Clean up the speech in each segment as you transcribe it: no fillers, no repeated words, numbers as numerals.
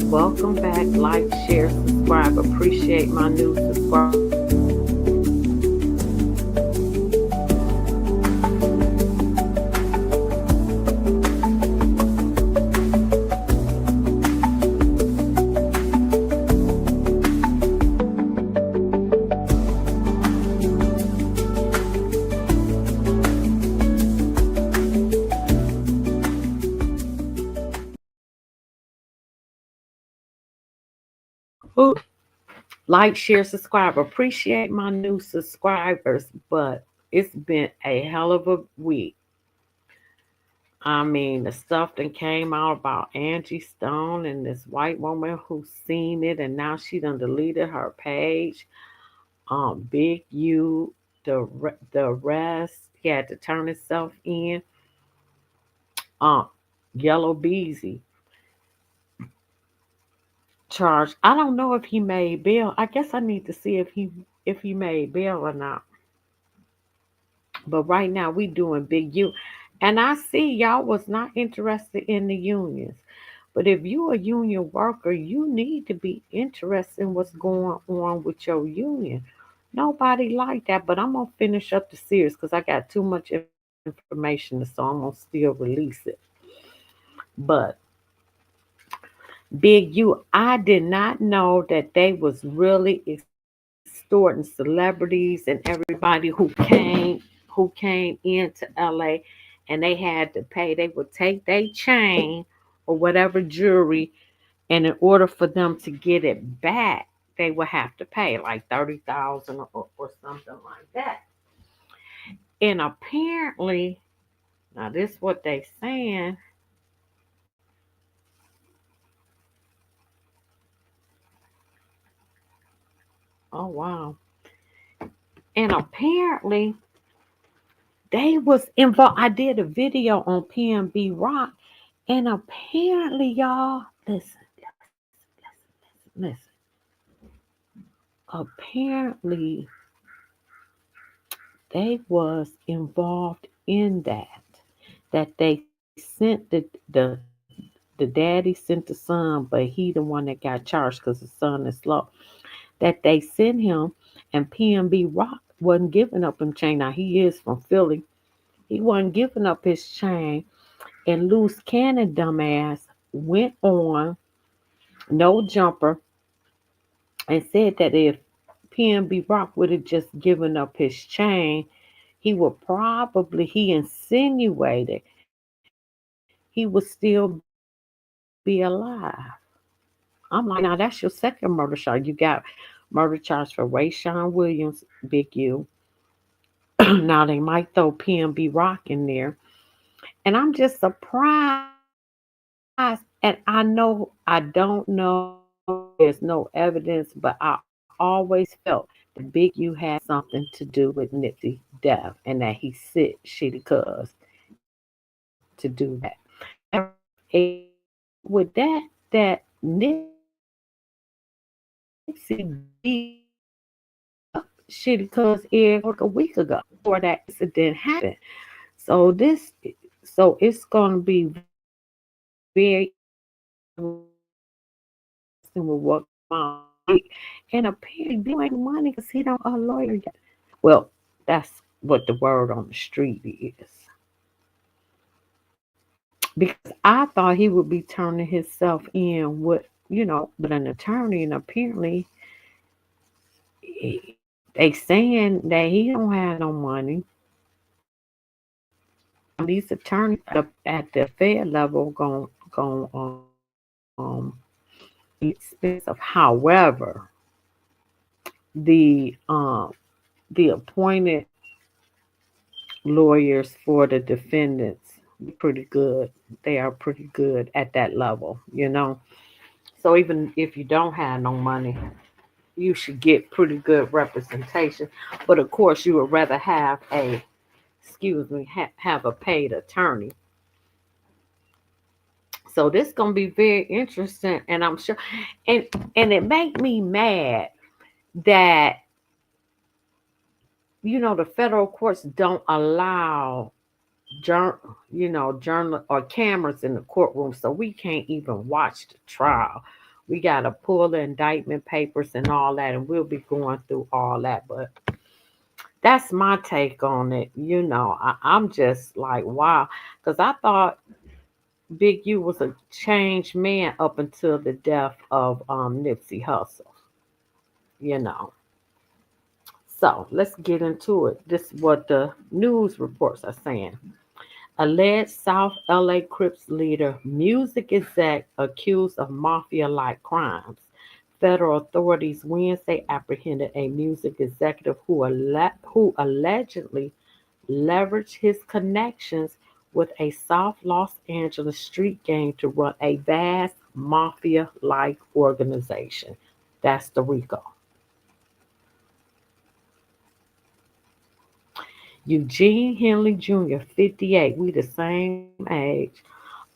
Welcome back. Like, share, subscribe. Appreciate my new subscribers. Like, share, subscribe. Appreciate my new subscribers, but it's been a hell of a week. I mean, the stuff that came out about Angie Stone and this white woman who seen it, and now she done deleted her page. Big U, the rest, he had to turn himself in. Um, Yellow Beezy charged. I don't know if he made bail. I guess I need to see if he made bail or not. But right now we doing Big U. And I see y'all was not interested in the unions. But if you a union worker, you need to be interested in what's going on with your union. Nobody like that, but I'm gonna finish up the series because I got too much information, so I'm gonna still release it. But Big U, I did not know that they was really extorting celebrities and everybody who came into LA, and they had to pay. They would take their chain or whatever jewelry, and in order for them to get it back, they would have to pay like 30,000 or something like that. And apparently, now this is what they saying. Oh wow! And apparently, they was involved. I did a video on PNB Rock, and apparently, y'all, listen. Apparently, they was involved in that. That they sent the daddy sent the son, but he the one that got charged because the son is slow. That they sent him, and PNB Rock wasn't giving up him chain. Now he is from Philly. He wasn't giving up his chain, and Luce Cannon dumbass went on no jumper and said that if PNB Rock would have just given up his chain, he would probably, he insinuated he would still be alive. I'm like, now that's your second murder charge. You got murder charge for Rayshawn Williams, Big U. Now they might throw PNB Rock in there. And I'm just surprised. And I know, I don't know, there's no evidence, but I always felt that Big U had something to do with Nipsey death and that he sick shitty cuz to do that. And with that Nipsey beat up shitty cuz like a week ago before that incident happened. So it's gonna be very interesting with what comes out this week. And apparently Big U ain't money because he don't a lawyer yet. Well, that's what the word on the street is. Because I thought he would be turning himself in with an attorney, and apparently they saying that he don't have no money. These attorneys at the Fed level going expensive. However, the the appointed lawyers for the defendants pretty good. They are pretty good at that level. So even if you don't have no money, you should get pretty good representation. But of course, you would rather have have a paid attorney. So this gonna be very interesting, and I'm sure, and and it make me mad that the federal courts don't allow journal or cameras in the courtroom, so we can't even watch the trial. We got to pull the indictment papers and all that, and we'll be going through all that. But that's my take on it. I'm just like, wow. Because I thought Big U was a changed man up until the death of Nipsey Hussle, you know. So let's get into it. This is what the news reports are saying. Alleged South LA Crips leader, music exec accused of mafia like crimes. Federal authorities Wednesday apprehended a music executive who allegedly leveraged his connections with a South Los Angeles street gang to run a vast mafia like organization. That's the RICO. Eugene Henley Jr., 58, we the same age,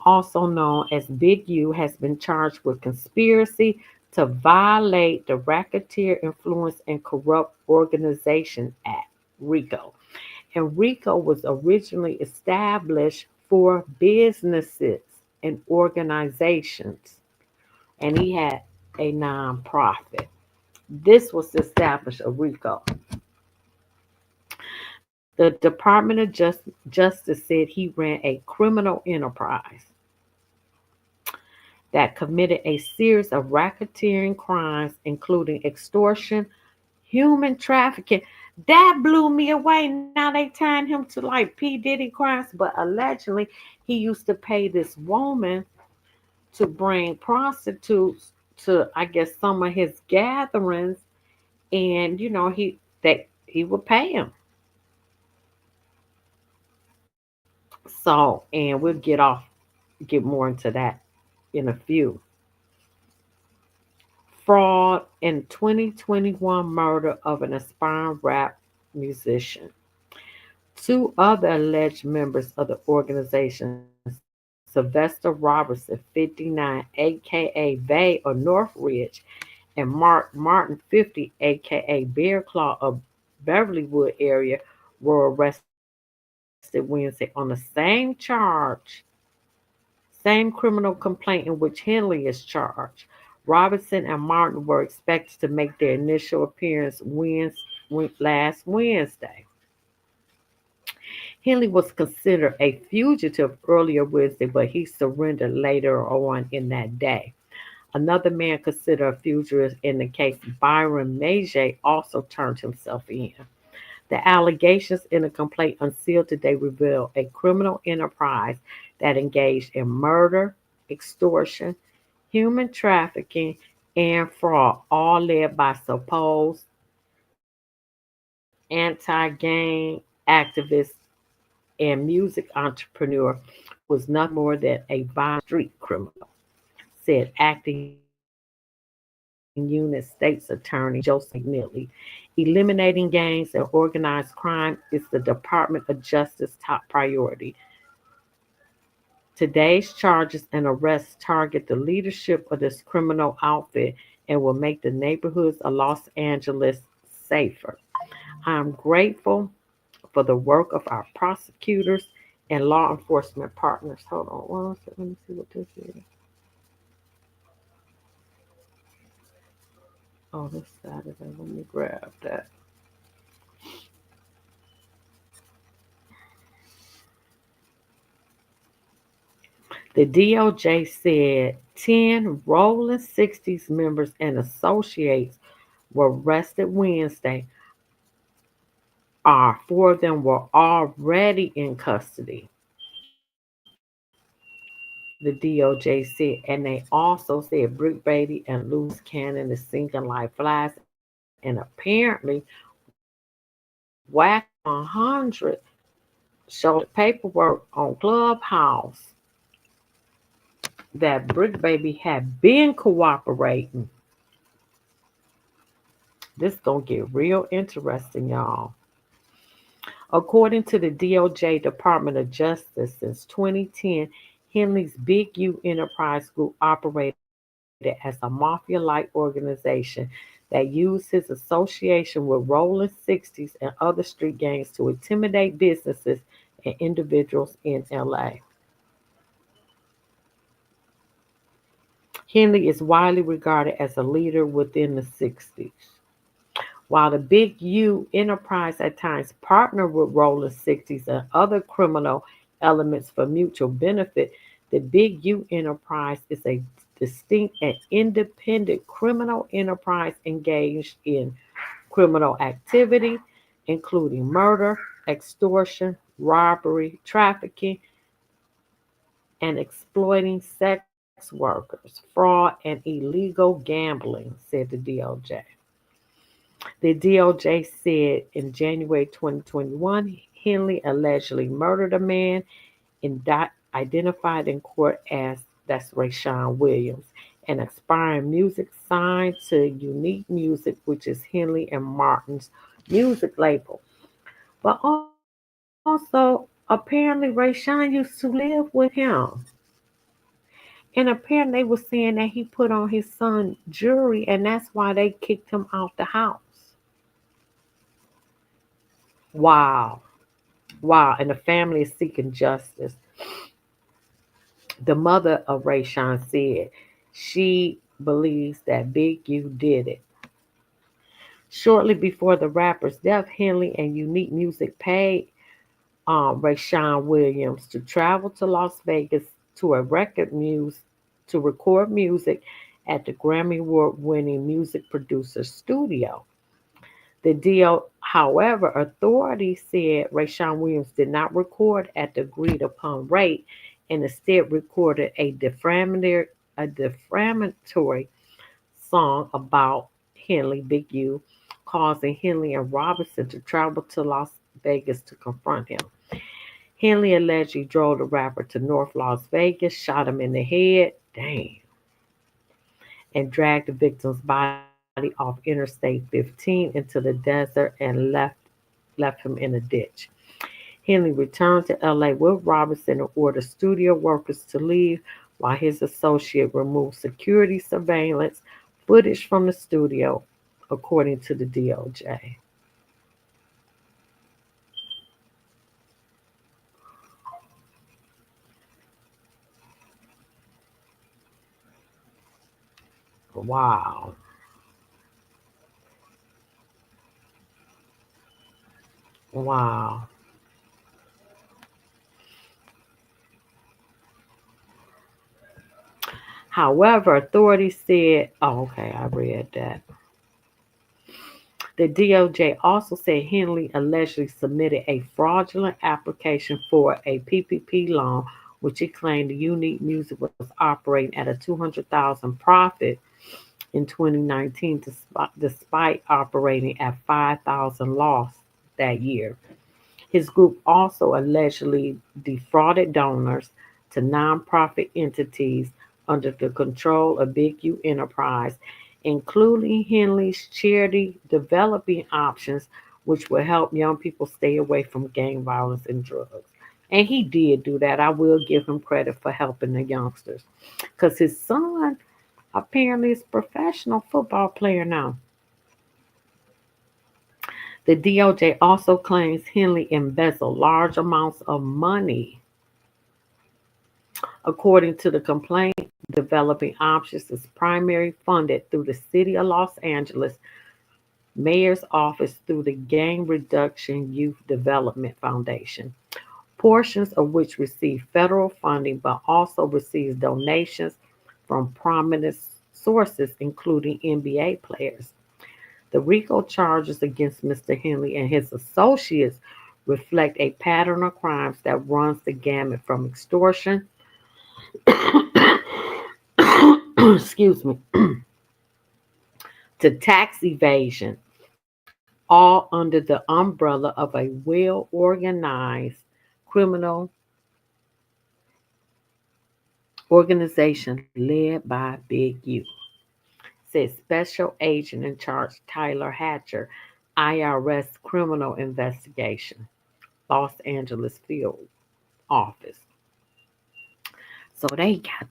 also known as Big U, has been charged with conspiracy to violate the Racketeer Influence and Corrupt Organization Act, RICO. And RICO was originally established for businesses and organizations, and he had a nonprofit. This was established a RICO. The Department of Justice said he ran a criminal enterprise that committed a series of racketeering crimes, including extortion, human trafficking. That blew me away. Now they tying him to like P. Diddy crimes, but allegedly he used to pay this woman to bring prostitutes to, I guess, some of his gatherings, and he would pay him. So, and we'll get more into that in a few. Fraud in 2021 murder of an aspiring rap musician. Two other alleged members of the organization, Sylvester Robertson, 59, aka Vay or Northridge, and Mark Martin, 50, aka Bear Claw of Beverlywood area, were arrested Wednesday on the same criminal complaint in which Henley is charged. Robertson and Martin were expected to make their initial appearance last Wednesday. Henley was considered a fugitive earlier Wednesday, but he surrendered later on in that day. Another man considered a fugitive in the case, Byron Majay, also turned himself in. The allegations in the complaint unsealed today reveal a criminal enterprise that engaged in murder, extortion, human trafficking, and fraud, all led by supposed anti-gang activist and music entrepreneur who was nothing more than a violent street criminal, said acting United States Attorney Joseph McNeely. Eliminating gangs and organized crime is the Department of Justice top priority. Today's charges and arrests target the leadership of this criminal outfit and will make the neighborhoods of Los Angeles safer. I am grateful for the work of our prosecutors and law enforcement partners. Hold on one second. Let me see what this is. Oh, this Saturday. Let me grab that. The DOJ said 10 Rolling 60s members and associates were arrested Wednesday. Four of them were already in custody, the DOJ said, and they also said Bricc Bailey and Luce Cannon is sinking like flies, and apparently Whack 100 showed paperwork on Clubhouse that Bricc Baby had been cooperating. This gonna get real interesting, y'all. According to the DOJ Department of Justice, since 2010, Henley's Big U Enterprise Group operated as a mafia-like organization that used his association with Rolling 60s and other street gangs to intimidate businesses and individuals in LA. Henley is widely regarded as a leader within the 60s. While the Big U enterprise at times partnered with Rolling 60s and other criminal elements for mutual benefit, the Big U enterprise is a distinct and independent criminal enterprise engaged in criminal activity, including murder, extortion, robbery, trafficking, and exploiting sex workers, fraud, and illegal gambling, said the DOJ. The DOJ said in January 2021, Henley allegedly murdered a man identified in court as that's Rayshawn Williams, an aspiring music signed to Unique Music, which is Henley and Martin's music label. But also, apparently, Rayshawn used to live with him. And apparently, they were saying that he put on his son jewelry, and that's why they kicked him out the house. Wow. Wow. And the family is seeking justice. The mother of Rayshawn said she believes that Big U did it. Shortly before the rapper's death, Henley and Unique Music paid Rayshawn Williams to travel to Las Vegas to a record muse to record music at the Grammy Award-winning music producer's studio. The deal, however, authorities said Rayshawn Williams did not record at the agreed upon rate and instead recorded a defamatory song about Henley Big U, causing Henley and Robinson to travel to Las Vegas to confront him. Henley allegedly drove the rapper to North Las Vegas, shot him in the head, damn, and dragged the victim's body off Interstate 15 into the desert and left him in a ditch. Henley returned to LA with Robinson and ordered studio workers to leave while his associate removed security surveillance footage from the studio, according to the DOJ. Wow. Wow. However, authorities said, oh, okay, I read that. The DOJ also said Henley allegedly submitted a fraudulent application for a PPP loan, which he claimed the Unique Music was operating at a 200,000 profit in 2019, despite operating at 5,000 loss that year. His group also allegedly defrauded donors to nonprofit entities under the control of Big U Enterprise, including Henley's charity Developing Options, which will help young people stay away from gang violence and drugs. And he did do that. I will give him credit for helping the youngsters. Because his son apparently is a professional football player now. The DOJ also claims Henley embezzled large amounts of money. According to the complaint, Developing Options is primarily funded through the City of Los Angeles Mayor's Office through the Gang Reduction Youth Development Foundation, portions of which receive federal funding but also receives donations from prominent sources, including NBA players. The RICO charges against Mr. Henley and his associates reflect a pattern of crimes that runs the gamut from extortion, excuse me, to tax evasion, all under the umbrella of a well organized criminal organization led by Big U, said Special Agent in Charge Tyler Hatcher, IRS Criminal Investigation, Los Angeles Field Office. So they got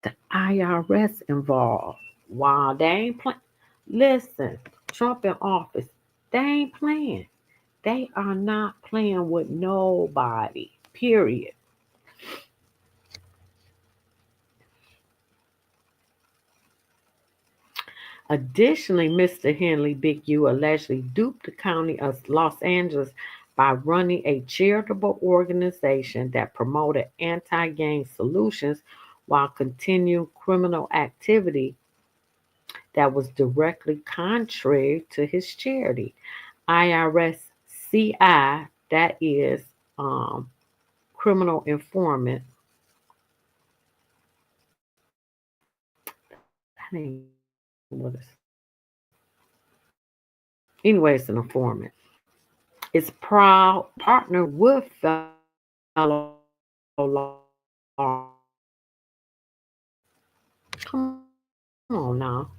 the IRS involved. Wow, they ain't playing. Listen, Trump in office, they ain't playing. They are not playing with nobody, period. Additionally, Mr. Henley Big U allegedly duped the county of Los Angeles by running a charitable organization that promoted anti gang solutions while continuing criminal activity that was directly contrary to his charity. IRS CI, that is criminal informant, that ain't what it's, anyway, it's an informant. It's proud partner with fellow law come on now,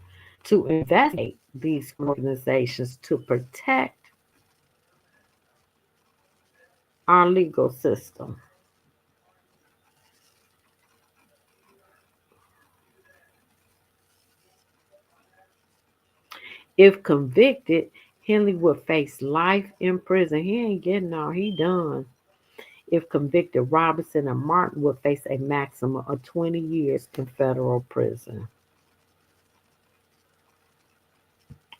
to investigate these organizations to protect our legal system. If convicted, Henley would face life in prison. He ain't getting out, he done. If convicted, Robinson and Martin would face a maximum of 20 years in federal prison.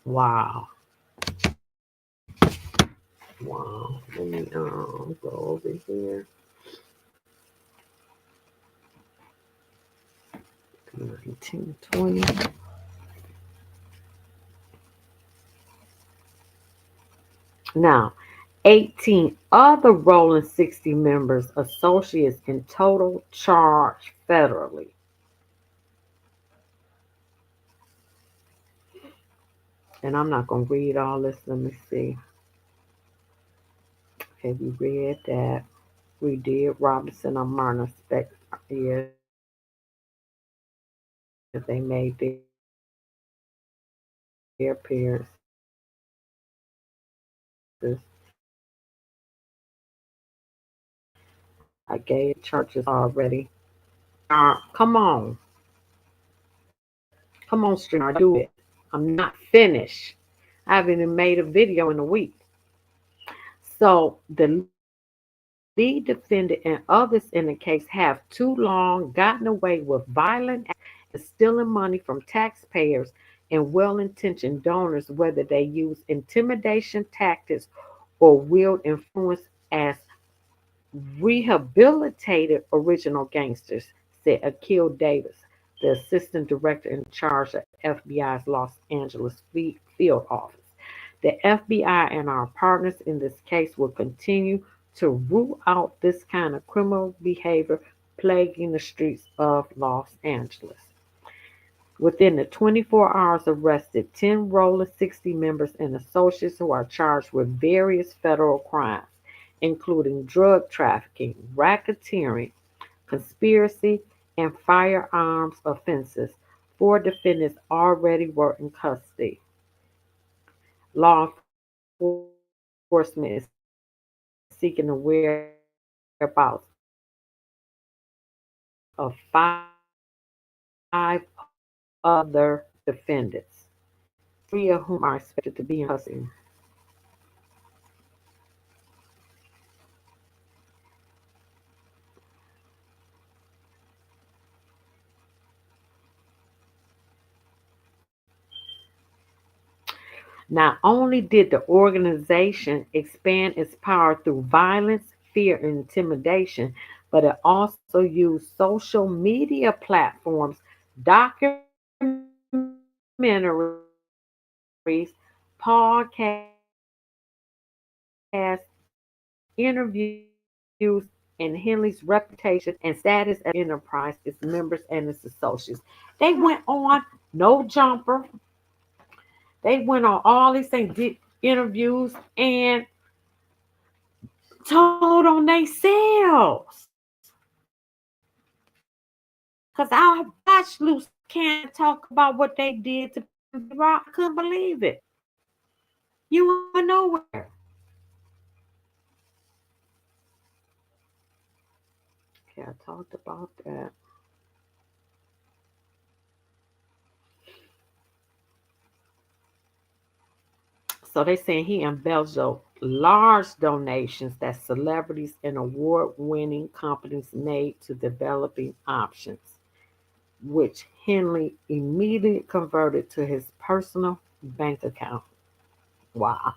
Wow. Wow. Let me go over here. 1920. Now, 18 other Rolling 60 members, associates in total, charged federally. And I'm not going to read all this. Let me see. Okay, we read that. We did Robinson and Martin. Yeah, they made their appearances. I gave churches already. Come on. Come on, streamer. Do it. I'm not finished. I haven't even made a video in a week. So the lead defendant and others in the case have too long gotten away with violent acts and stealing money from taxpayers and well-intentioned donors, whether they use intimidation tactics or wield influence as rehabilitated original gangsters, said Akil Davis, the assistant director in charge of FBI's Los Angeles field office. The FBI and our partners in this case will continue to root out this kind of criminal behavior plaguing the streets of Los Angeles. Within the 24 hours, arrested 10 Roller 60 members and associates who are charged with various federal crimes, including drug trafficking, racketeering, conspiracy, and firearms offenses. Four defendants already were in custody. Law enforcement is seeking the whereabouts of five other defendants, three of whom are expected to be in custody. Not only did the organization expand its power through violence, fear, and intimidation, but it also used social media platforms, documentaries, podcasts, interviews, and Henley's reputation and status as a enterprise, its members, and its associates. They went on No Jumper. They went on all these things, did interviews, and told on themselves. Because I watched Luce Cannon talk about what they did to Rock. I couldn't believe it. You were nowhere. Okay, I talked about that. So they saying he embezzled large donations that celebrities and award-winning companies made to developing options, which Henley immediately converted to his personal bank account. Wow.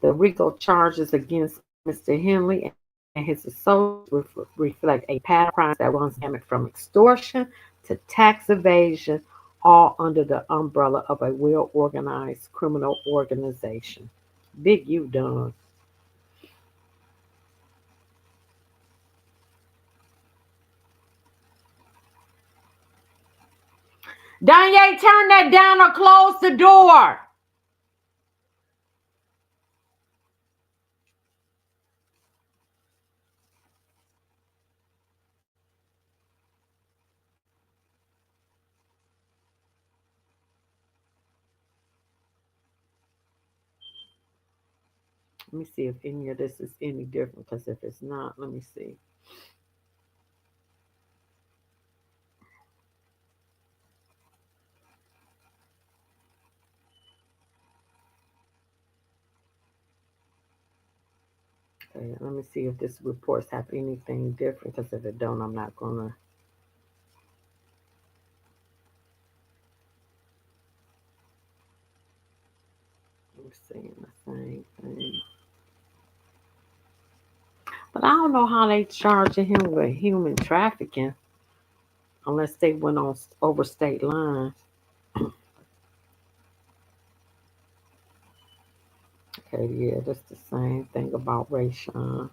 The RICO charges against Mr. Henley and his associates reflect a pattern of crimes that runs gamut from extortion to tax evasion, all under the umbrella of a well organized criminal organization. Big U done. Danye, turn that down or close the door. Let me see if any of this is any different, because if it's not, let me see. Okay, let me see if this reports have anything different, because if it don't, I'm not gonna. I'm saying the same thing. But I don't know how they charging him with human trafficking unless they went on over state lines. Okay, yeah, that's the same thing about Rayshawn.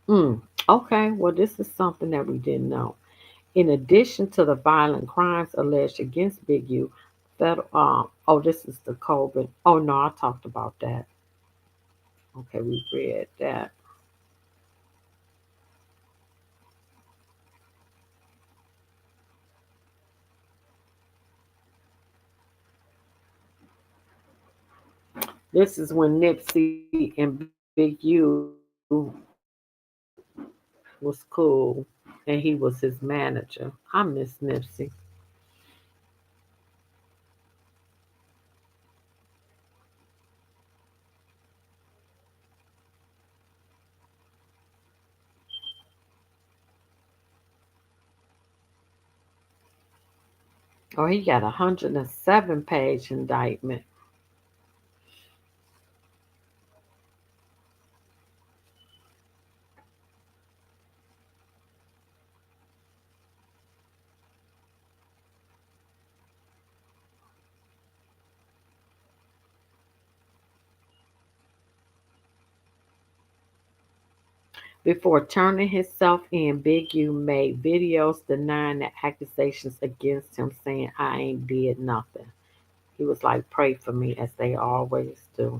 Mm, okay, well, this is something that we didn't know. In addition to the violent crimes alleged against Big U, oh, this is the COVID. Oh no, I talked about that. Okay, we read that. This is when Nipsey and Big U was cool, and he was his manager. I miss Nipsey. Oh, he got a 107-page indictment. Before turning himself in, Big U made videos denying the accusations against him, saying, I ain't did nothing. He was like, pray for me, as they always do.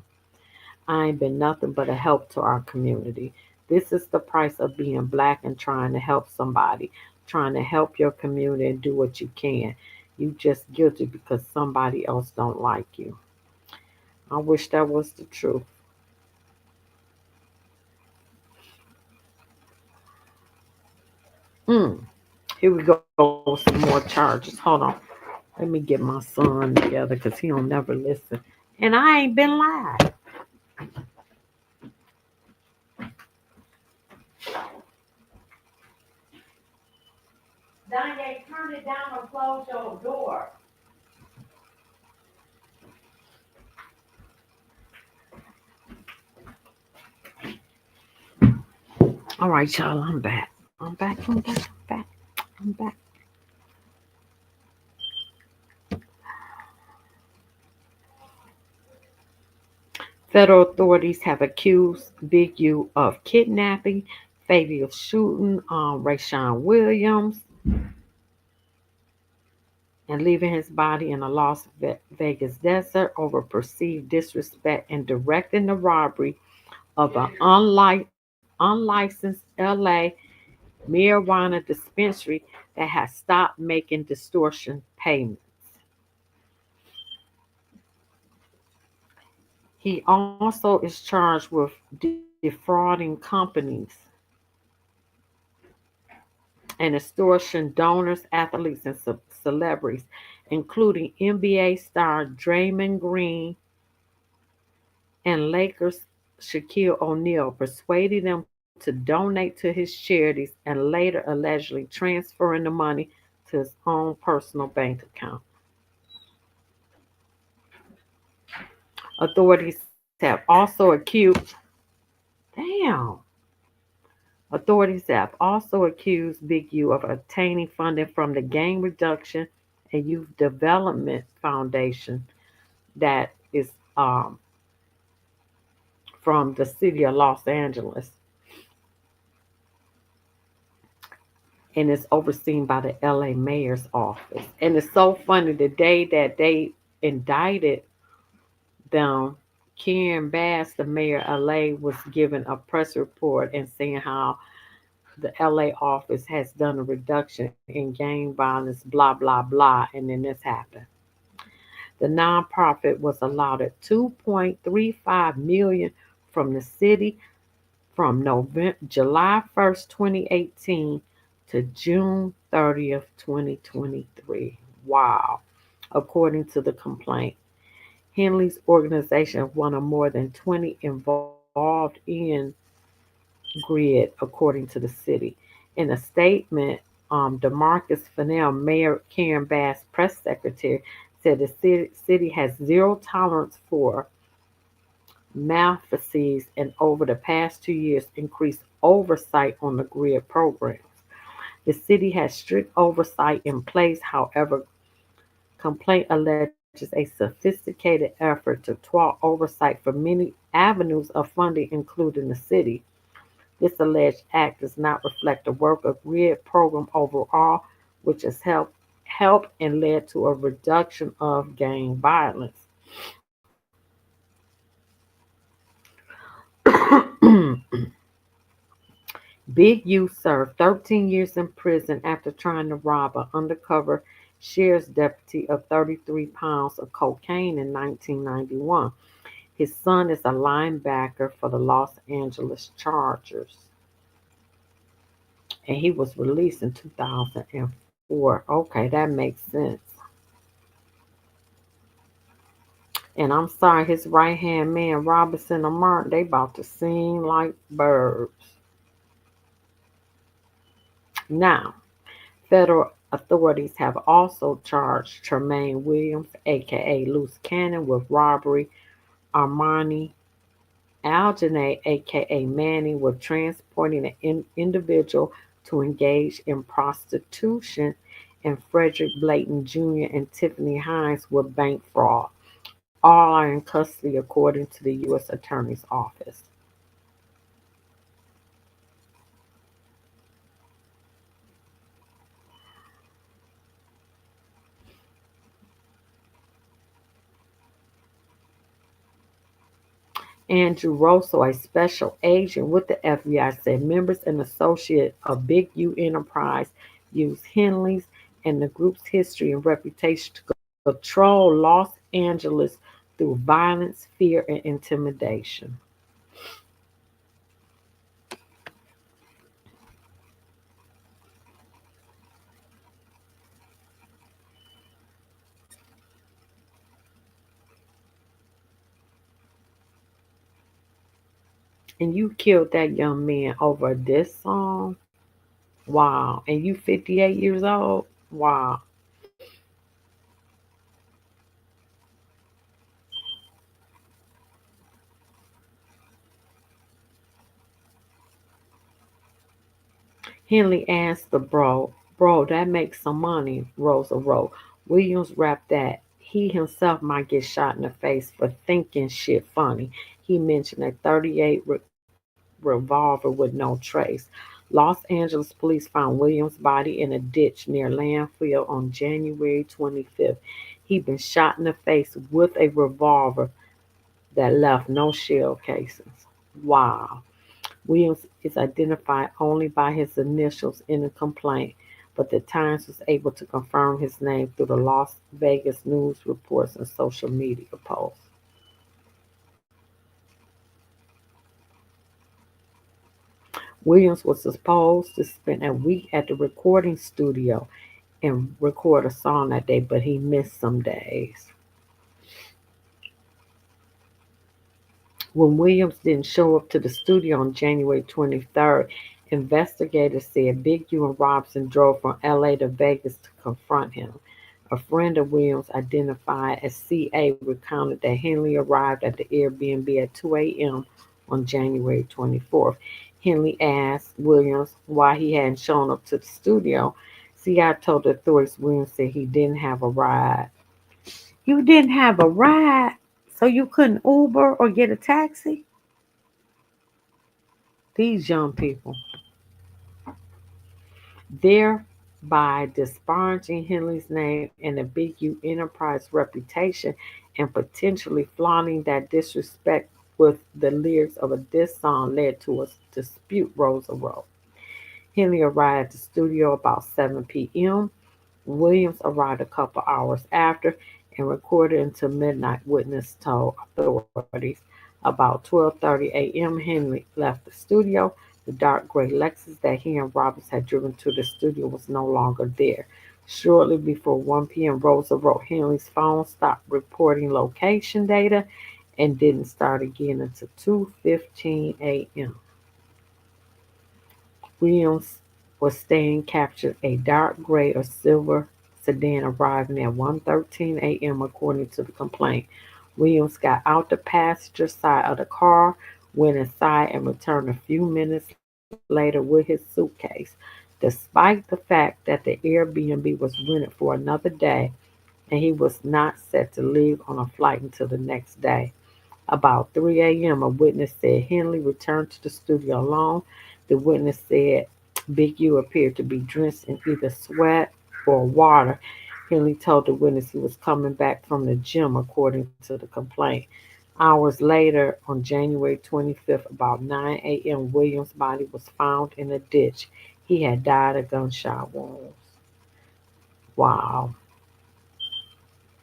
I ain't been nothing but a help to our community. This is the price of being black and trying to help somebody, trying to help your community and do what you can. You just guilty because somebody else don't like you. I wish that was the truth. Mm. Here we go with some more charges. Hold on. Let me get my son together because he don't never listen. And I ain't been lied. Danye, turn it down or close your door. All right, y'all, I'm back. I'm back. I'm back. I'm back. I'm back. Federal authorities have accused Big U of kidnapping, fatal shooting Rayshawn Williams, and leaving his body in a Las Vegas desert over perceived disrespect and directing the robbery of an unlicensed LA marijuana dispensary that has stopped making distortion payments. He also is charged with defrauding companies and extortion donors, athletes, and celebrities, including NBA star Draymond Green and Lakers Shaquille O'Neal, persuading them to donate to his charities and later allegedly transferring the money to his own personal bank account. Authorities have also accused, damn, authorities have also accused Big U of obtaining funding from the Gang Reduction and Youth Development Foundation that is from the city of Los Angeles and is overseen by the LA mayor's office. And it's so funny, the day that they indicted them, Karen Bass, the mayor of LA, was given a press report and saying how the LA office has done a reduction in gang violence, blah, blah, blah. And then this happened. The nonprofit was allotted 2.35 million from the city from July 1st, 2018 to June 30th, 2023. Wow. According to the complaint, Henley's organization one of more than 20 involved in grid, according to the city. In a statement, Demarcus Fennell, Mayor Karen Bass press secretary, said the city has zero tolerance for malfeasance and over the past 2 years increased oversight on the grid programs. The city has strict oversight in place, however, complaint alleges a sophisticated effort to thwart oversight for many avenues of funding, including the city. This alleged act does not reflect the work of grid program overall, which has helped and led to a reduction of gang violence. Big U served 13 years in prison after trying to rob an undercover sheriff's deputy of 33 pounds of cocaine in 1991. His son is a linebacker for the Los Angeles Chargers, and he was released in 2004. Okay, that makes sense. And I'm sorry, his right hand man, Robinson and Martin, they about to sing like birds. Now, federal authorities have also charged Tremaine Williams, aka Luce Cannon, with robbery, Armani Alginate, aka Manning, with transporting an individual to engage in prostitution, and Frederick Blayton Jr. and Tiffany Hines with bank fraud. All are in custody according to the U.S. Attorney's Office. Andrew Rosso, a special agent with the FBI, said members and associates of Big U Enterprise used Henley's and the group's history and reputation to control Los Angeles through violence, fear, and intimidation. And you killed that young man over this song? Wow. And you 58 years old? Wow. Henley asked the bro, that makes some money, Rosa wrote. Williams rapped that he himself might get shot in the face for thinking shit funny. He mentioned a 38 revolver with no trace. Los Angeles police found Williams' body in a ditch near landfill on January 25th. He'd been shot in the face with a revolver that left no shell casings. Wow. Williams is identified only by his initials in the complaint, but the Times was able to confirm his name through the Las Vegas news reports and social media posts. Williams was supposed to spend a week at the recording studio and record a song that day, but he missed some days. When Williams didn't show up to the studio on January 23rd, investigators said Big U and Robinson drove from LA to Vegas to confront him. A friend of Williams, identified as CA, recounted that Henley arrived at the Airbnb at 2 a.m. on January 24th. Henley asked Williams why he hadn't shown up to the studio. CI told the authorities Williams said he didn't have a ride. You didn't have a ride, so you couldn't Uber or get a taxi? These young people, thereby disparaging Henley's name and the Big U enterprise reputation and potentially flaunting that disrespect with the lyrics of a diss song led to a dispute Rosa wrote. Henley arrived at the studio about 7 p.m. Williams arrived a couple hours after and recorded until midnight, witness told authorities. About 12:30 a.m., Henley left the studio. The dark gray Lexus that he and Roberts had driven to the studio was no longer there. Shortly before 1 p.m., Rosa wrote Henley's phone stopped reporting location data and didn't start again until 2:15 a.m. Williams was staying captured a dark gray or silver sedan arriving at 1:13 a.m. according to the complaint. Williams got out the passenger side of the car, went inside, and returned a few minutes later with his suitcase. Despite the fact that the Airbnb was rented for another day and he was not set to leave on a flight until the next day. About 3 a.m., a witness said Henley returned to the studio alone. The witness said Big U appeared to be drenched in either sweat or water. Henley told the witness he was coming back from the gym, according to the complaint. Hours later, on January 25th, about 9 a.m., Williams' body was found in a ditch. He had died of gunshot wounds. Wow.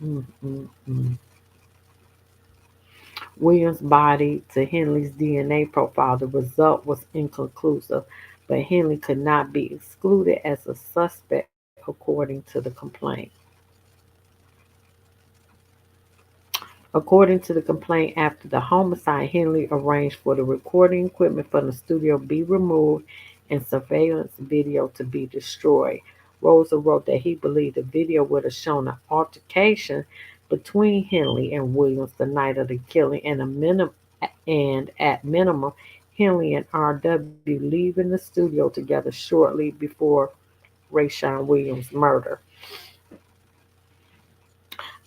Mm-mm-mm. Williams' body to Henley's DNA profile, the result was inconclusive, but Henley could not be excluded as a suspect according to the complaint. According to the complaint, after the homicide, Henley arranged for the recording equipment from the studio be removed and surveillance video to be destroyed. Rosa wrote that he believed the video would have shown an altercation between Henley and Williams the night of the killing, and at minimum, Henley and R.W. leaving the studio together shortly before Rayshawn Williams' murder.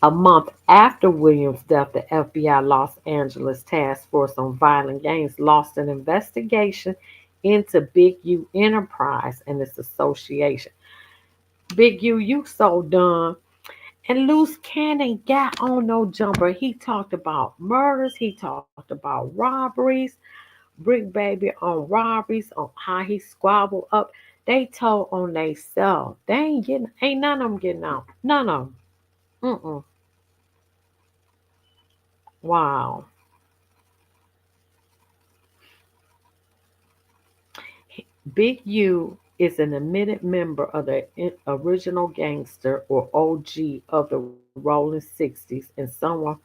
A month after Williams' death, the FBI Los Angeles Task Force on Violent Gangs launched an investigation into Big U Enterprise and its association. Big U, you so dumb. And Luce Cannon got on no jumper. He talked about murders. He talked about robberies. Bricc baby on robberies, on how he squabbled up. They told on they self. They ain't none of them getting out. None of them. Mm-mm. Wow. Big U is an admitted member of the original gangster or OG of the Rolling 60s and someone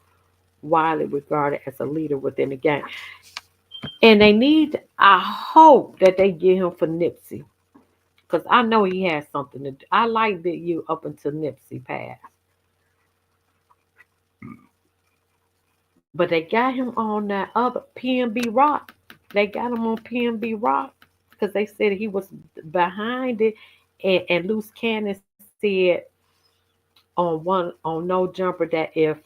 widely regarded as a leader within the gang. And they need, I hope that they get him for Nipsey. Because I know he has something to do. I like Big U up until Nipsey passed. But they got him on that other PNB Rock. They got him on PNB Rock because they said he was behind it. And Luce Cannon said on No Jumper that if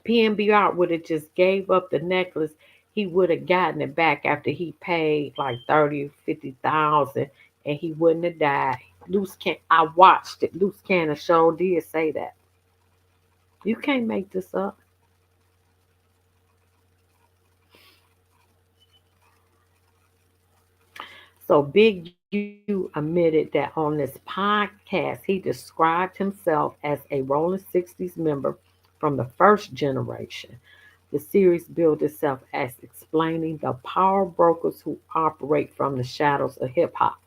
PNB Rock would have just gave up the necklace, he would have gotten it back after he paid like 30, 50,000, and he wouldn't have died. Luce can I watched it. Luce Cannon show did say that. You can't make this up. So Big U admitted that on this podcast he described himself as a Rolling 60s member from the first generation. The series billed itself as explaining the power brokers who operate from the shadows of hip hop.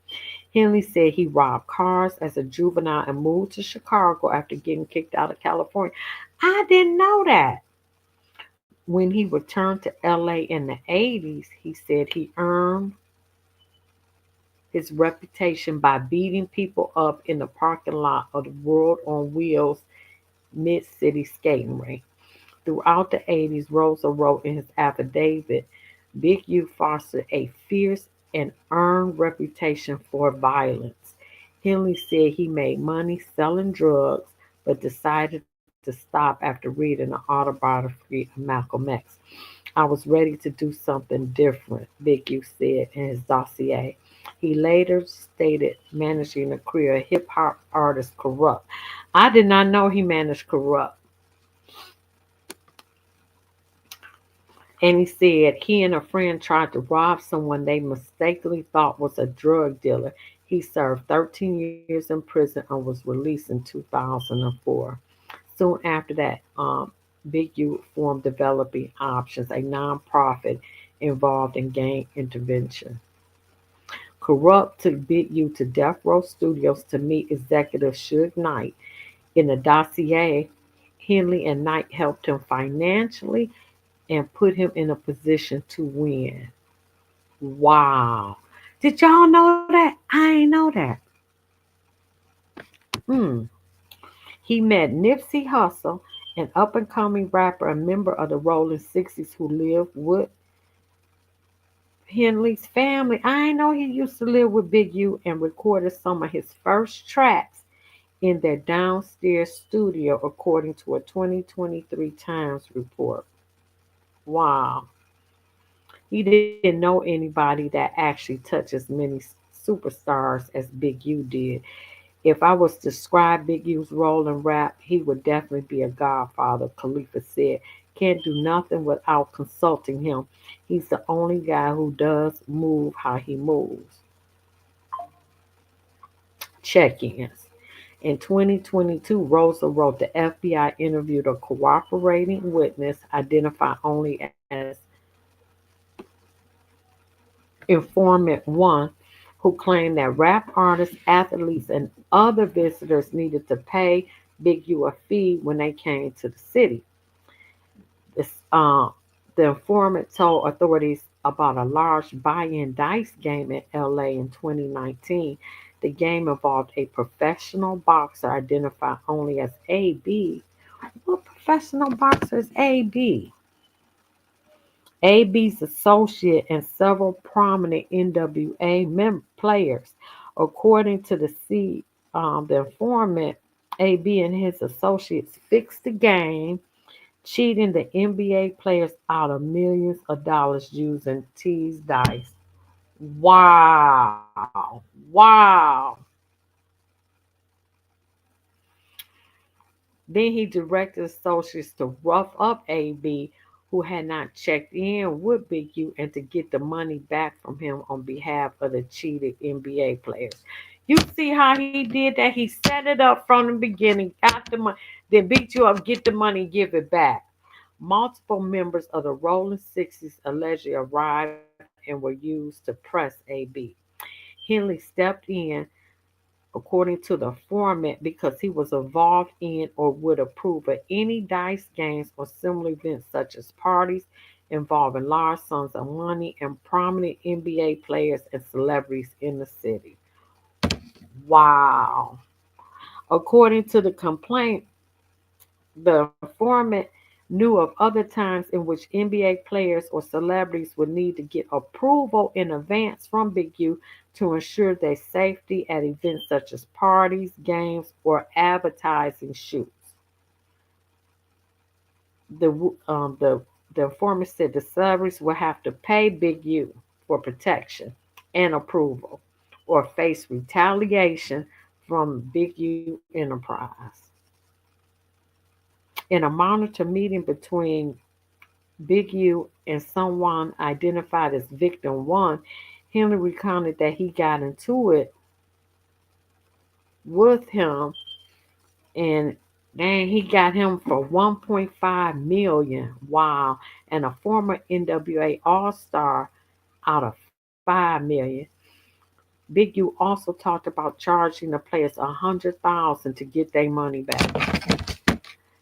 Henley said he robbed cars as a juvenile and moved to Chicago after getting kicked out of California. I didn't know that. When he returned to LA in the 80s, he said he earned his reputation by beating people up in the parking lot of the World on Wheels Mid City Skating Rink. Throughout the 80s, Rosa wrote in his affidavit, Big U fostered a fierce and earned reputation for violence. Henley said he made money selling drugs, but decided to stop after reading an autobiography of Malcolm X. I was ready to do something different, Big U said in his dossier. He later stated managing the career of hip hop artist Corrupt. I did not know he managed Corrupt. And he said he and a friend tried to rob someone they mistakenly thought was a drug dealer. He served 13 years in prison and was released in 2004. Soon after that, Big U formed Developing Options, a nonprofit involved in gang intervention. Corrupt took Big U to Death Row Studios to meet executive Suge Knight. In the dossier, Henley and Knight helped him financially and put him in a position to win. Wow. Did y'all know that? I ain't know that. Hmm. He met Nipsey Hussle, an up and coming rapper and member of the Rolling Sixties who lived with Henley's family. I ain't know he used to live with Big U and recorded some of his first tracks in their downstairs studio, according to a 2023 Times report. Wow. He didn't know anybody that actually touched as many superstars as Big U did. If I was to describe Big U's role in rap, he would definitely be a godfather, Khalifa said. Can't do nothing without consulting him. He's the only guy who does move how he moves. Check ins. In 2022, Rosa wrote the FBI interviewed a cooperating witness identified only as Informant One, who claimed that rap artists, athletes, and other visitors needed to pay Big U a fee when they came to the city. This, the informant told authorities about a large buy-in dice game in LA in 2019. The game involved a professional boxer identified only as AB. What professional boxer is AB? AB's associate and several prominent NWA players. According to the informant, AB and his associates fixed the game, cheating the NBA players out of millions of dollars using teased dice. Wow. Wow. Then he directed associates to rough up AB, who had not checked in with Big U, and to get the money back from him on behalf of the cheated NBA players. You see how he did that? He set it up from the beginning, got the money, then beat you up, get the money, give it back. Multiple members of the Rolling Sixties allegedly arrived and were used to press AB. Henley stepped in, according to the informant, because he was involved in or would approve of any dice games or similar events such as parties involving large sums of money and prominent NBA players and celebrities in the city. Wow. According to the complaint, the informant knew of other times in which NBA players or celebrities would need to get approval in advance from Big U to ensure their safety at events such as parties, games, or advertising shoots. The um, the the informant said the celebrities will have to pay Big U for protection and approval, or face retaliation from Big U Enterprise. In a monitor meeting between Big U and someone identified as Victim One, Henry recounted that he got into it with him, and then he got him for 1.5 million. Wow. And a former NWA All-Star out of 5 million. Big U also talked about charging the players 100,000 to get their money back.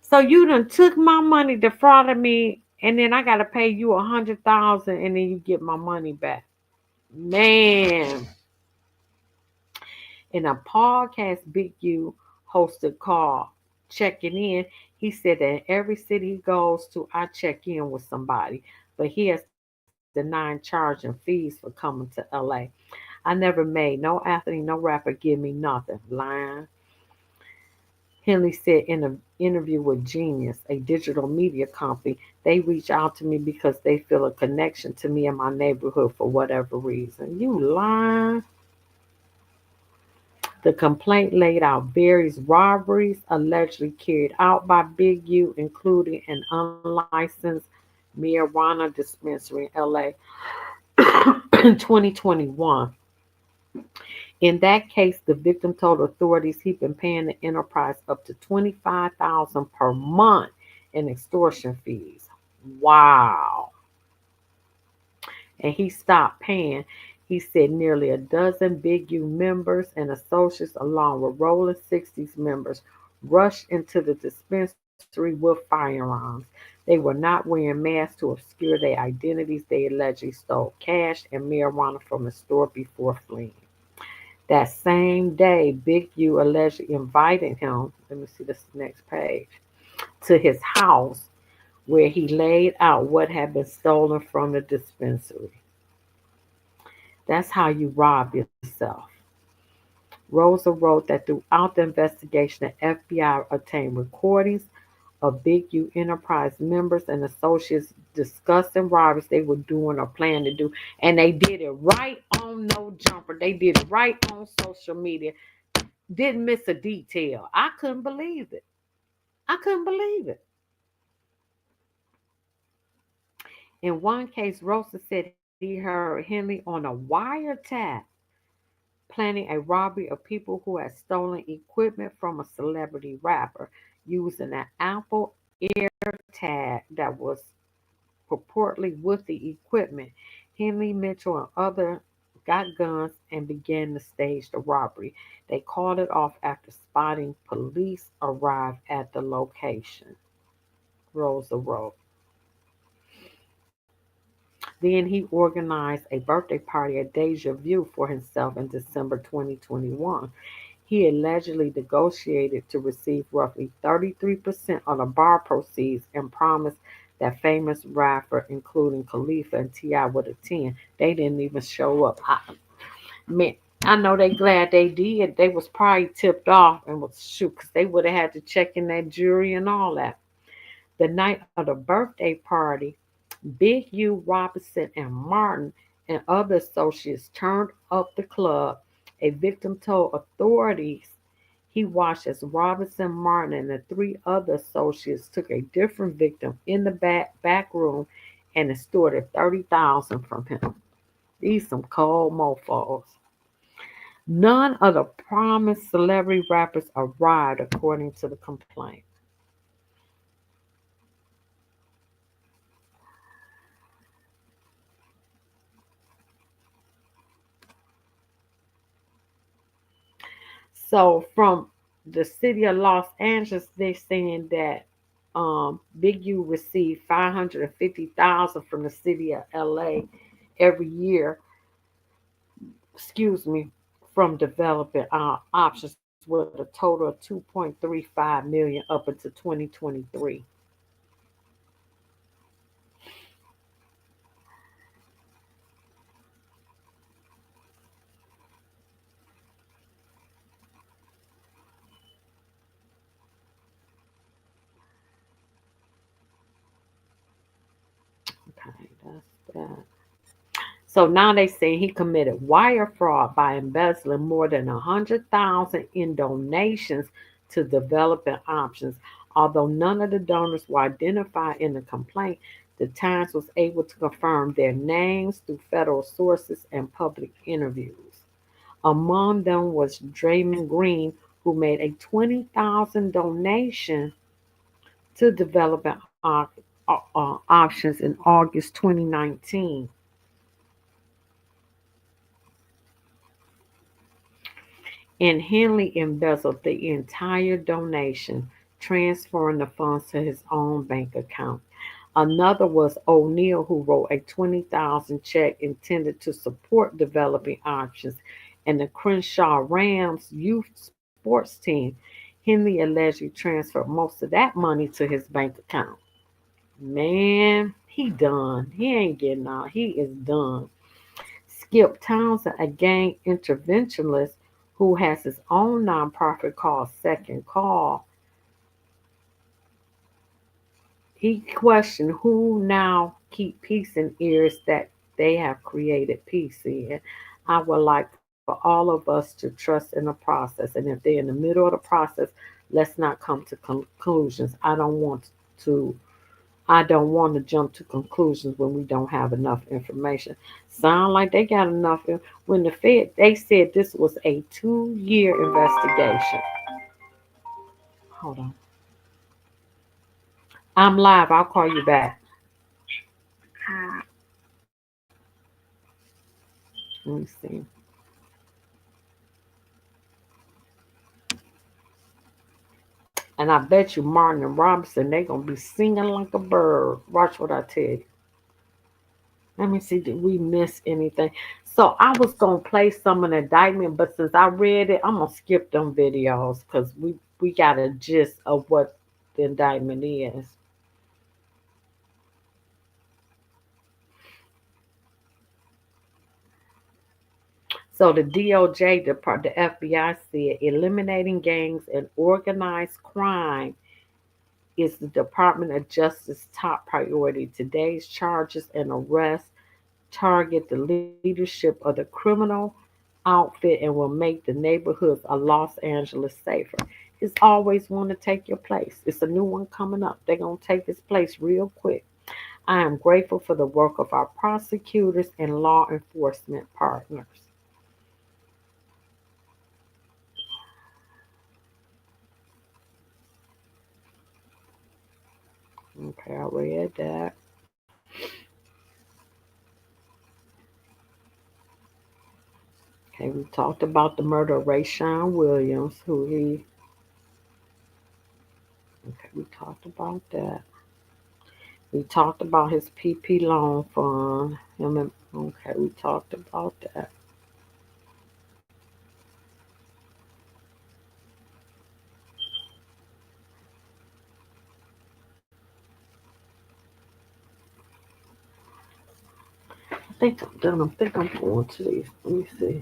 So you done took my money, defrauded me, and then I gotta pay you 100,000, and then you get my money back. Man, in a podcast Big U hosted called Checking In, he said that every city he goes to, I check in with somebody, but he has denied charging fees for coming to LA. I never made no athlete, no rapper give me nothing. Lying. Henley said in an interview with Genius, a digital media company, they reach out to me because they feel a connection to me in my neighborhood for whatever reason. You lying. The complaint laid out various robberies allegedly carried out by Big U, including an unlicensed marijuana dispensary in LA in 2021. In that case, the victim told authorities he'd been paying the enterprise up to $25,000 per month in extortion fees. Wow. And he stopped paying. He said nearly a dozen Big U members and associates, along with Rolling 60s members, rushed into the dispensary with firearms. They were not wearing masks to obscure their identities. They allegedly stole cash and marijuana from the store before fleeing. That same day, Big U allegedly invited him, let me see this next page, to his house where he laid out what had been stolen from the dispensary. That's how you rob yourself. Rosa wrote that throughout the investigation, the FBI obtained recordings of Big U Enterprise members and associates discussing robberies they were doing or planning to do. And they did it right on No Jumper. They did it right on social media. Didn't miss a detail. I couldn't believe it. I couldn't believe it. In one case, Rosa said he heard Henley on a wiretap planning a robbery of people who had stolen equipment from a celebrity rapper using an Apple AirTag that was purportedly with the equipment. Henley Mitchell and others got guns and began to stage the robbery. They called it off after spotting police arrived at the location. Rosa wrote. Then he organized a birthday party at Deja Vu for himself in December 2021. He allegedly negotiated to receive roughly 33% of the bar proceeds and promised that famous rapper, including Khalifa and T.I., would attend. They didn't even show up. Man, I know they glad they did. They was probably tipped off and was shoot because they would have had to check in that jury and all that. The night of the birthday party, Big U, Robinson, and Martin and other associates turned up the club. A victim told authorities he watched as Robinson, Martin, and the three other associates took a different victim in the back room and extorted 30,000 from him. These some cold mofos. None of the promised celebrity rappers arrived, according to the complaint. So from the city of Los Angeles, they're saying that Big U received 550,000 from the city of LA every year. Excuse me, from developing options with a total of 2.35 million up until 2023. Okay, that's that. So now they say he committed wire fraud by embezzling more than 100,000 in donations to developing options. Although none of the donors were identified in the complaint, the Times was able to confirm their names through federal sources and public interviews. Among them was Draymond Green, who made a 20,000 donation to developing options in August 2019. And Henley embezzled the entire donation, transferring the funds to his own bank account. Another was O'Neill, who wrote a 20,000 check intended to support developing options. And the Crenshaw Rams youth sports team, Henley allegedly transferred most of that money to his bank account. Man, he done. He ain't getting out. He is done. Skip Townsend, a gang interventionist who has his own nonprofit called Second Call, he questioned who now keep peace in ears that they have created peace in. I would like for all of us to trust in the process. And if they're in the middle of the process, let's not come to conclusions. To I don't want to jump to conclusions when we don't have enough information. Sound like they got enough. When the Fed, they said this was a 2-year investigation. Hold on. I'm live. I'll call you back. Let me see. And I bet you Martin and Robinson, they going to be singing like a bird. Watch what I tell you. Let me see, did we miss anything? So I was going to play some of the indictment, but since I read it, I'm going to skip them videos because we got a gist of what the indictment is. So the DOJ, the FBI said eliminating gangs and organized crime is the Department of Justice top priority. Today's charges and arrests target the leadership of the criminal outfit and will make the neighborhoods of Los Angeles safer. It's always want to take your place. It's a new one coming up. They're going to take this place real quick. I am grateful for the work of our prosecutors and law enforcement partners. Okay, I read that. Okay, we talked about the murder of Rayshawn Williams, who he. Okay, we talked about that. We talked about his PP loan fund. Okay, we talked about that. I think I'm done. I think I'm going to these. Let me see.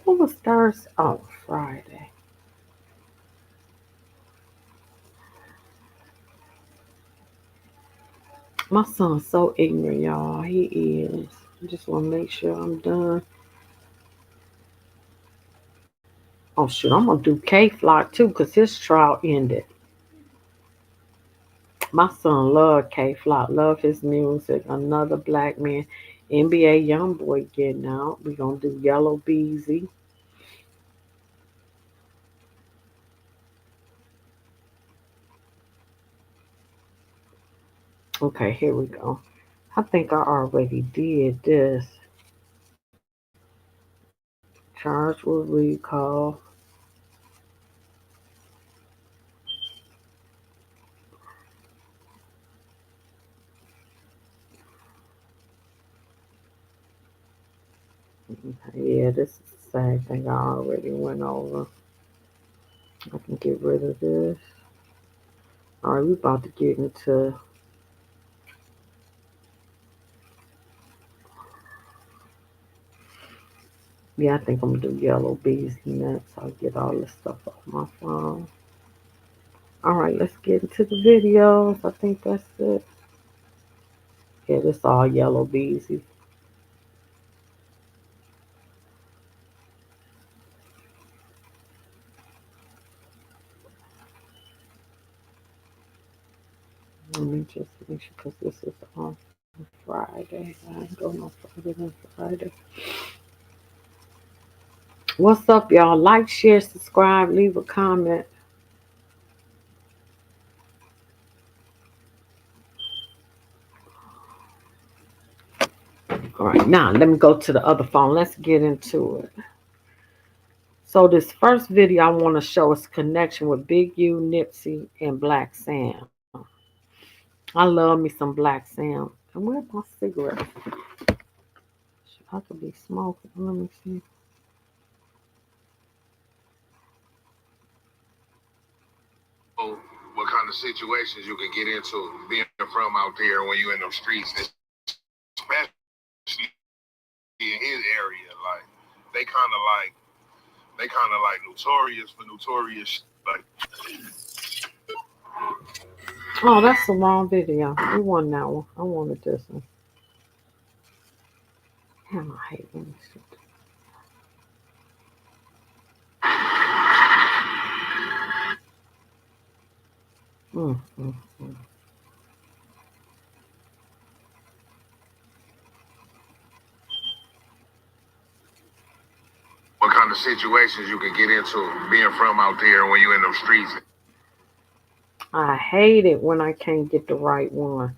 What was Thursday? Oh, Friday. My son's so ignorant, y'all. He is. I just want to make sure I'm done. Oh, shoot. I'm going to do K Flock too because his trial ended. My son loved K Flock, love his music. Another black man, NBA young boy getting out. We gonna do Yellow Beezy. Okay, here we go. I think I already did this. Charged with recall. Okay, yeah, this is the same thing I already went over. I can get rid of this. All right, we about to get into. Yeah, I think I'm gonna do Yellow Beezy next. I'll get all this stuff off my phone. All right, let's get into the videos. I think that's it. Yeah, this all Yellow Beezy. Let me just make sure because this is on Friday. I ain't going no further than Friday. What's up, y'all? Like, share, subscribe, leave a comment. All right, now let me go to the other phone. Let's get into it. So this first video I want to show is connection with Big U, Nipsey, and Black Sam. I love me some Black Sam. And where's my cigarette? I could be smoking. Let me see. What kind of situations you can get into being from out there when you in them streets, especially in his area. Like they kind of like notorious for notorious like. Oh, that's the wrong video. We won that one. I wanted this one. Damn, I hate when this shit. Mm, mm, mm. What kind of situations you can get into being from out there when you in them streets. I hate it when I can't get the right one.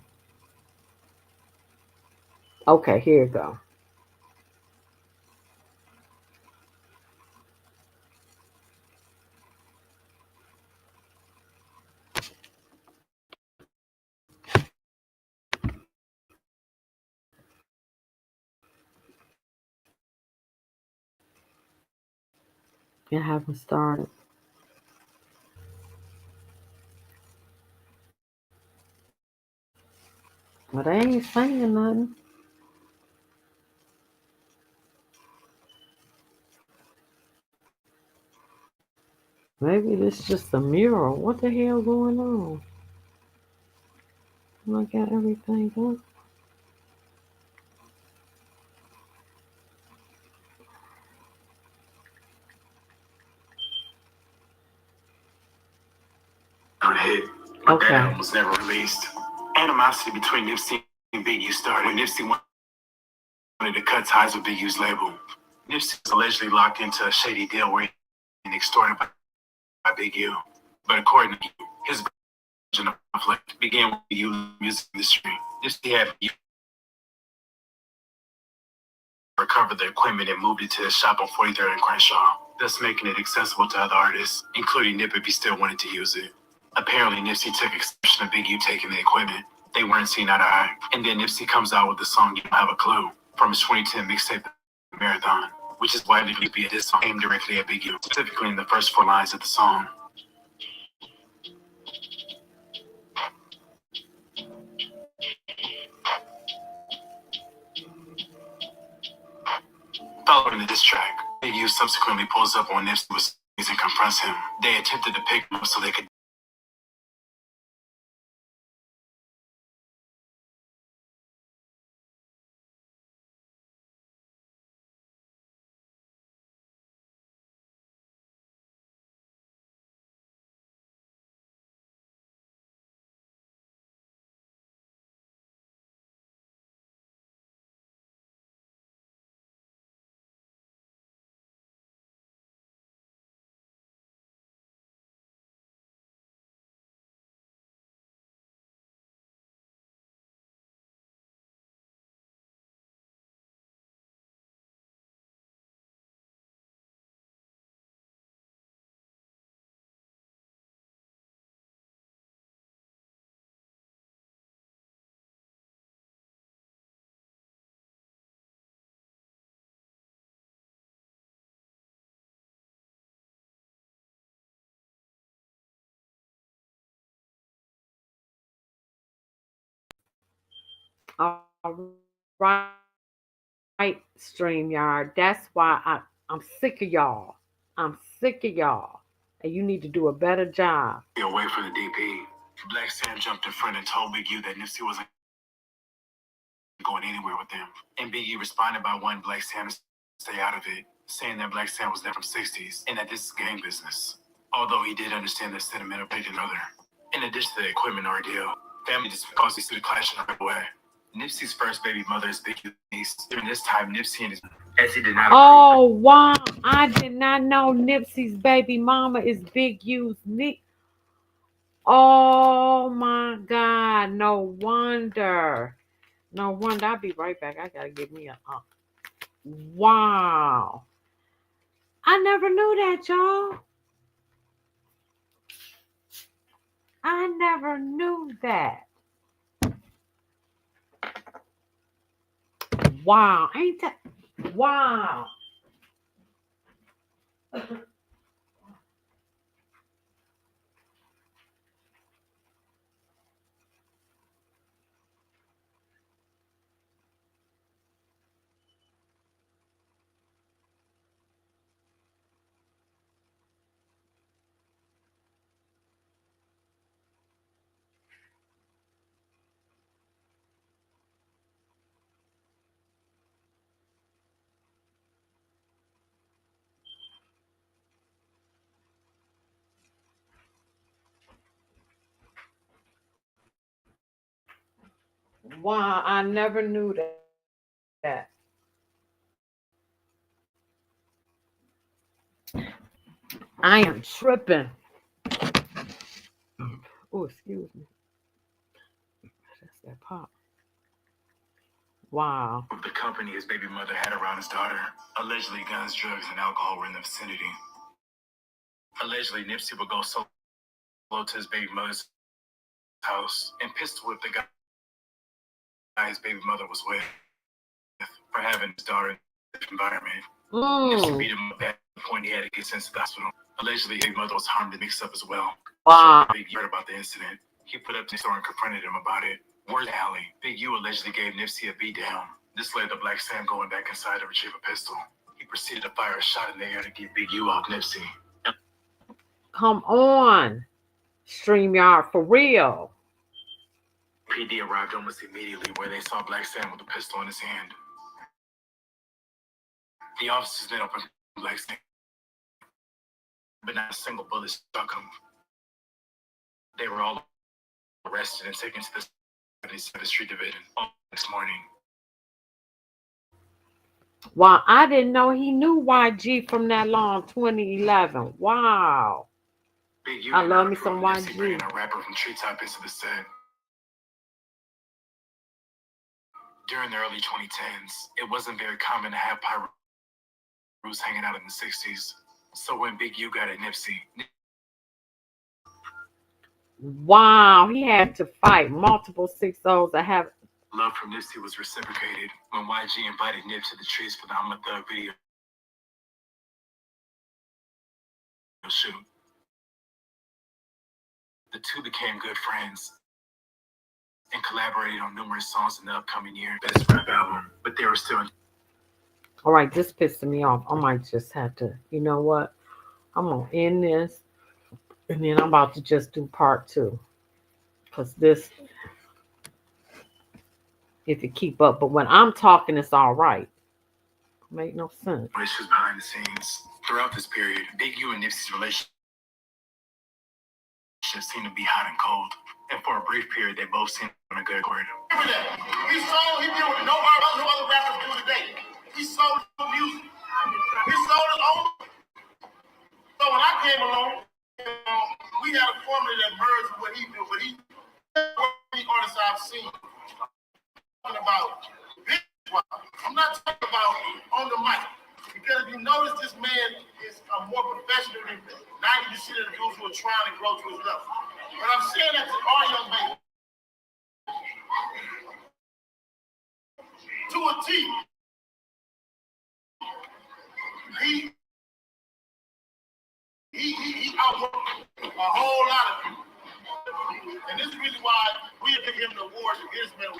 Okay, here you go. It haven't started. But they ain't saying nothing. Maybe this just a mural. What the hell going on? I got everything up. Hit, but okay. That album was never released. Animosity between Nipsey and Big U started when Nipsey wanted to cut ties with Big U's label. Nipsey was allegedly locked into a shady deal where he was extorted by Big U. But according to you, his version of conflict began with the U music industry. Nipsey had recovered the equipment and moved it to his shop on 43rd and Crenshaw, thus making it accessible to other artists, including Nip if he still wanted to use it. Apparently, Nipsey took exception to Big U taking the equipment. They weren't seen eye to eye. And then Nipsey comes out with the song You Don't Have a Clue from his 2010 mixtape Marathon, which is widely believed to be a diss song aimed directly at Big U, specifically in the first 4 lines of the song. Following the diss track, Big U subsequently pulls up on Nipsey and confronts him. They attempted to pick him up so they could All right, StreamYard. That's why I'm sick of y'all. I'm sick of y'all. And you need to do a better job. away from the DP. Black Sam jumped in front and told Big U that Nipsey wasn't going anywhere with them. And Big U responded by wanting Black Sam to stay out of it, saying that Black Sam was there from 60s and that this is gang business. Although he did understand the sentimental big another. In addition to the equipment ordeal, family disputes to the clash right away. Nipsey's first baby mother is Big U's niece. During this time, Nipsey and his as he did not. Oh wow! I did not know Nipsey's baby mama is Big U's niece. Oh my God! No wonder. No wonder. I'll be right back. I gotta give me a wow. I never knew that, y'all. I never knew that. Wow. Ain't that wow. Wow, I never knew that. I am tripping. Oh, excuse me. That's that pop. Wow. The company his baby mother had around his daughter. Allegedly, guns, drugs, and alcohol were in the vicinity. Allegedly, Nipsey would go solo to his baby mother's house and pistol whip the guy his baby mother was with for having his daughter in this environment. Nipsey beat him up at the point he had to get sent to the hospital. Allegedly, his mother was harmed and mixed up as well. Wow. So Big U heard about the incident. He put up to the store and confronted him about it. Where's Alley? Big U allegedly gave Nipsey a beat down. This led to Black Sam going back inside to retrieve a pistol. He proceeded to fire a shot in the air to get Big U off Nipsey. Come on. StreamYard for real. PD arrived almost immediately where they saw Black Sam with a pistol in his hand. The officers then opened Black Sam, but not a single bullet struck him. They were all arrested and taken to the 77th Street Division next morning. Wow, I didn't know he knew YG from that long 2011. Wow. Big U I love me some YG. Bringing a rapper from Treetop into the set. During the early 2010s, it wasn't very common to have Pyrus hanging out in the 60s. So when Big U got at Nipsey, Wow, he had to fight multiple 6-0s to have. love from Nipsey was reciprocated when YG invited Nip to the trees for the I'm a Thug video shoot. The two became good friends and collaborated on numerous songs in the upcoming year, best rap album, but they were still. All right, this pissing me off. I might just have to, you know what? I'm going to end this, and then I'm about to just do part 2. Because this, if you keep up, but when I'm talking, it's all right. Make no sense. Issues behind the scenes. Throughout this period, Big U and Nipsey's relationship seemed to be hot and cold. And for a brief period, they both seemed on a good accord. He sold, he did what no other rappers do today. He sold the music. He sold his own. So when I came along, we had a formula that merged what he did, but he artists I've seen. I'm talking about big. I'm not talking about on the mic. Because if you notice, this man is more professional than 90% of the dudes who are trying to grow to his level. But I'm saying that to all young men. To a T. He outworked a whole lot of people. And this is really why we give him the award to this man. So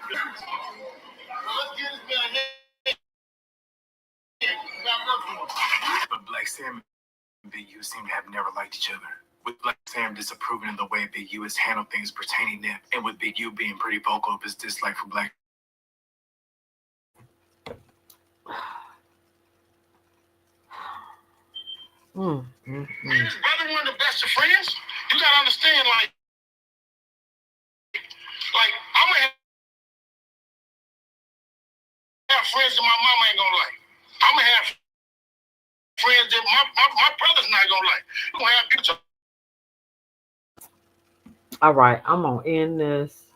let's give this man a hand. But Black Sam and Big U seem to have never liked each other. With Black Sam disapproving of the way Big U has handled things pertaining to Nip, and with Big U being pretty vocal of his dislike for Black. His brother one of the best of friends. You gotta understand, like I'm gonna have friends that my mama ain't gonna like. I'm gonna have friends that my brother's not gonna like. You gonna have people. All right, I'm gonna end this.